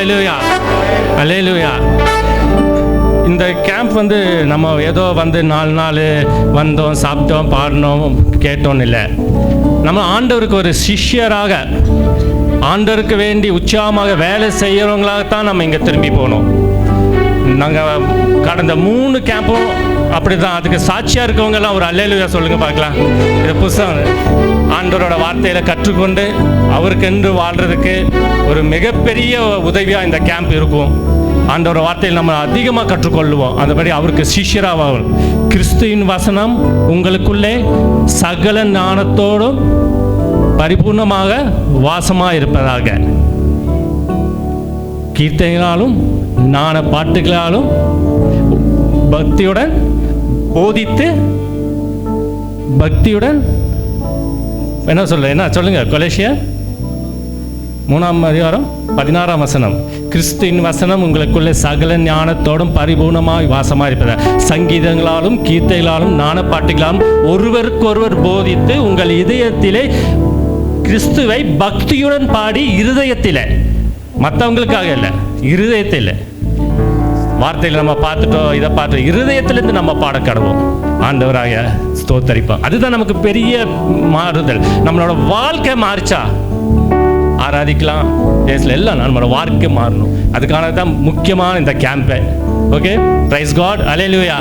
அல்லேலூயா, அல்லேலூயா. இந்த கேம்ப் வந்து நம்ம ஏதோ வந்து 4 நாள் வந்தோம், சாப்பிட்டோம், பாடினோம், கேட்டோன்னு இல்லை. நம்ம ஆண்டவருக்கு ஒரு சிஷ்யராக, ஆண்டவருக்கு வேண்டி உற்சாகமாக வேலை செய்கிறவங்களாகத்தான் நம்ம இங்கே திரும்பி போகணும். நாங்கள் கடந்த 3 கேம்பும் அப்படி தான். அதுக்கு சாட்சியாக இருக்கவங்க எல்லாம் ஒரு அல்லேலூயா சொல்லுங்கள் பார்க்கலாம். இது புதுசாக ஆண்டவரோட வார்த்தையில் கற்றுக்கொண்டு அவருக்கென்று வாழ்கிறதுக்கு ஒரு மிகப்பெரிய உதவியாக இந்த கேம்ப் இருக்கும். ஆண்டவரோட வார்த்தையில் நம்ம அதிகமாக கற்றுக்கொள்ளுவோம். அதுபடி அவருக்கு சிஷ்யராகும். கிறிஸ்துவின் வசனம் உங்களுக்குள்ளே சகல ஞானத்தோடும் பரிபூர்ணமாக வாசமாக இருப்பதாக, கீர்த்தனைகளாலும் ஞான பாட்டுகளாலும் பக்தியுடன் போதித்து, பக்தியுடன் என்ன சொல்லுங்க கொலேசியர் 3:16 வசனம். கிறிஸ்துவின் வசனம் உங்களுக்குள்ளே சகல ஞானத்தோடும் பரிபூர்ணமாய் வாசமாக இருப்பதாக, சங்கீதங்களாலும் கீர்த்தனைகளாலும் ஞான பாட்டுகளாலும் ஒருவருக்கொருவர் போதித்து உங்கள் இதயத்திலே கிறிஸ்துவை பக்தியுடன் பாடி, இருதயத்தில், மற்றவங்களுக்காக இல்லை, இருதயத்தில். வார்த்தையில் நம்ம பார்த்துட்டோம், இதை பார்த்து இருதயத்திலேருந்து நம்ம பாட கடவோம், ஆண்டவராக ஸ்தோத்தரிப்போம். அதுதான் நமக்கு பெரிய மாறுதல். நம்மளோட வாழ்க்கை மாறிச்சா ஆராதிக்கலாம், பேசல, எல்லாம் நம்மளோட வாழ்க்கை மாறணும். அதுக்கான தான் முக்கியமான இந்த கேம்பை. ஓகே, பிரைஸ் காட், அல்லேலூயா.